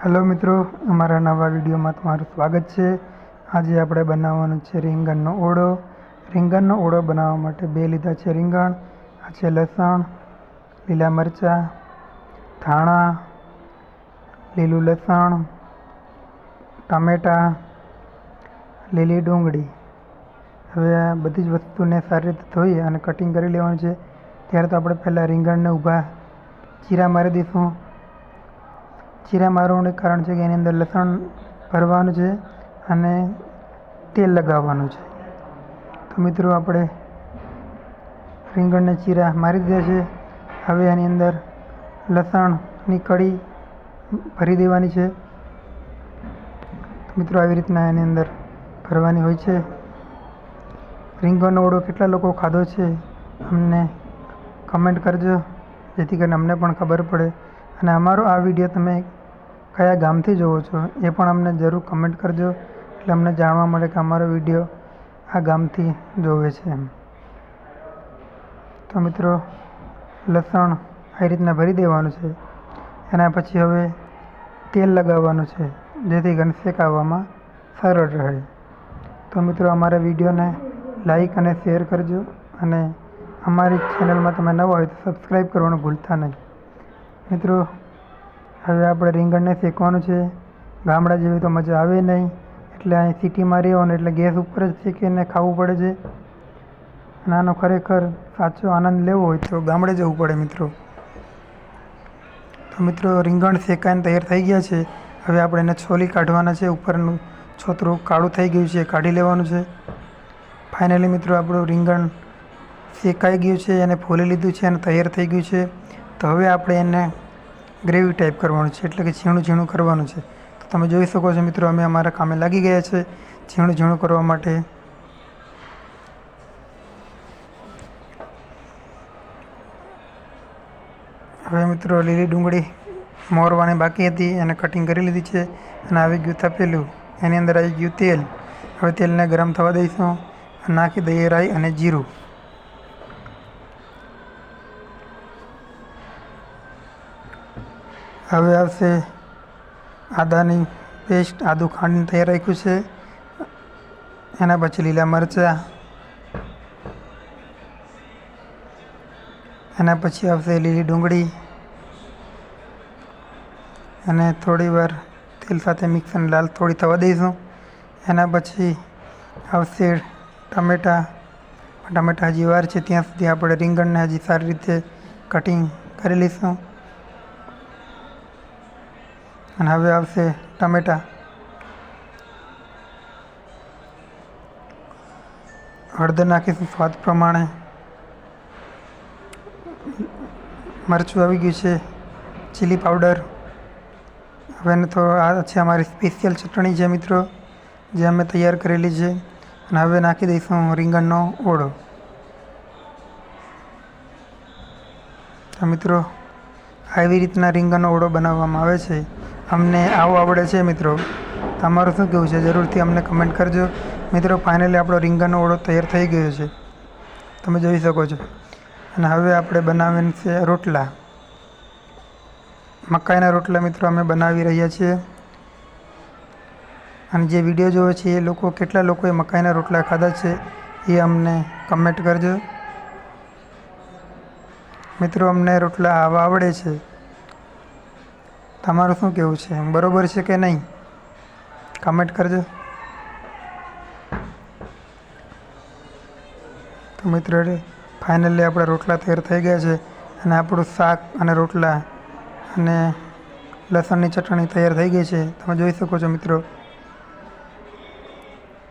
Hello મિત્રો, અમારા નવા વિડીયોમાં તમારું સ્વાગત છે। આજે આપણે બનાવવાનું છે રીંગણનો ઓળો। રીંગણનો ઓળો બનાવવા માટે 2 લીધા છે રીંગણ, આ છે લસણ, લીલા મરચાં, ધાણા, લીલું લસણ, ટામેટાં, લીલી ડુંગળી। હવે આ બધી જ વસ્તુને સારી રીતે ધોઈ અને કટિંગ કરી લેવાનું છે। ત્યારે તો આપણે પહેલાં રીંગણને ઊભા ચીરા મારી દઈશું। ચીરા મારવાનું કારણ છે કે એની અંદર લસણ ભરવાનું છે અને તેલ લગાવવાનું છે। તો મિત્રો આપણે રીંગણને ચીરા મારી દીધા છે। હવે એની અંદર લસણની કળી ભરી દેવાની છે। તો મિત્રો આવી રીતના એની અંદર ભરવાની હોય છે। રીંગણનો ઓળો કેટલા લોકો ખાધો છે અમને કમેન્ટ કરજો, જેથી કરીને અમને પણ ખબર પડે। અને અમારો આ વિડીયો તમે કયા ગામથી જોવો છો એ પણ અમને જરૂર કમેન્ટ કરજો, એટલે અમને જાણવા મળે કે અમારો વિડીયો આ ગામથી જોવે છે એમ। તો મિત્રો લસણ આવી રીતના ભરી દેવાનું છે। એના પછી હવે તેલ લગાવવાનું છે, જેથી કરીને શેકાવવામાં સરળ રહે। તો મિત્રો અમારા વિડીયોને લાઈક અને શેર કરજો, અને અમારી ચેનલમાં તમે નવા હોય તો સબસ્ક્રાઈબ કરવાનું ભૂલતા નહીં। મિત્રો હવે આપણે રીંગણને શેકવાનું છે। ગામડા જેવી તો મજા આવે નહીં, એટલે અહીં સિટીમાં રહેવાનું એટલે ગેસ ઉપર જ શેકીને ખાવું પડે છે। અને આનો ખરેખર સાચો આનંદ લેવો હોય તો ગામડે જવું પડે મિત્રો। તો મિત્રો રીંગણ શેકાઈને તૈયાર થઈ ગયા છે। હવે આપણે એને છોલી કાઢવાના છે। ઉપરનું છોતરું કાળું થઈ ગયું છે, કાઢી લેવાનું છે। ફાઇનલી મિત્રો આપણું રીંગણ શેકાઈ ગયું છે અને ફોલી લીધું છે અને તૈયાર થઈ ગયું છે। તો હવે આપણે એને ગ્રેવી ટાઈપ કરવાનું છે, એટલે કે ઝીણું ઝીણું કરવાનું છે। તો તમે જોઈ શકો છો મિત્રો, અમે અમારા કામે લાગી ગયા છે ઝીણું ઝીણું કરવા માટે। હવે મિત્રો લીલી ડુંગળી મોરવાની બાકી હતી, એને કટિંગ કરી લીધી છે અને આવી ગયું તપેલું, એની અંદર આવી ગયું તેલ। હવે તેલને ગરમ થવા દઈશું, નાખી દઈએ રાઈ અને જીરું। હવે આવશે આદાની પેસ્ટ, આદું ખાંડીને તૈયાર રાખ્યું છે। એના પછી લીલા મરચાં, એના પછી આવશે લીલી ડુંગળી, અને થોડી વાર તેલ સાથે મિક્સ અને લાલ થોડી થવા દઈશું। એના પછી આવશે ટામેટાં। ટામેટાં હજી વાર છે, ત્યાં સુધી આપણે રીંગણને હજી સારી રીતે કટિંગ કરી લઈશું। અને હવે આવશે ટામેટાં, હળદર નાખીશું સ્વાદ પ્રમાણે, મરચું આવી ગયું છે, ચીલી પાવડર। હવે એને તો આ છે અમારી સ્પેશિયલ ચટણી છે મિત્રો, જે અમે તૈયાર કરેલી છે। અને હવે નાખી દઈશું રીંગણનો ઓળો। તો મિત્રો આવી રીતના રીંગણનો ઓળો બનાવવામાં આવે છે। અમને આવું આવડે છે મિત્રો, તમારું શું કહેવું છે જરૂરથી અમને કમેન્ટ કરજો। મિત્રો ફાઇનલી આપણો રીંગણનો ઓળો તૈયાર થઈ ગયો છે, તમે જોઈ શકો છો। અને હવે આપણે બનાવીને છે રોટલા, મકાઈના રોટલા મિત્રો અમે બનાવી રહ્યા છીએ। અને જે વિડીયો જોવે છે એ લોકો કેટલા લોકોએ મકાઈના રોટલા ખાધા છે એ અમને કમેન્ટ કરજો। મિત્રો અમને રોટલા આવા આવડે છે, તમારું શું કહેવું છે, બરોબર છે કે નહીં, કમેન્ટ કરજો। તો મિત્રો ફાઇનલી આપણા રોટલા તૈયાર થઈ ગયા છે, અને આપણું શાક અને રોટલા અને લસણની ચટણી તૈયાર થઈ ગઈ છે, તમે જોઈ શકો છો મિત્રો।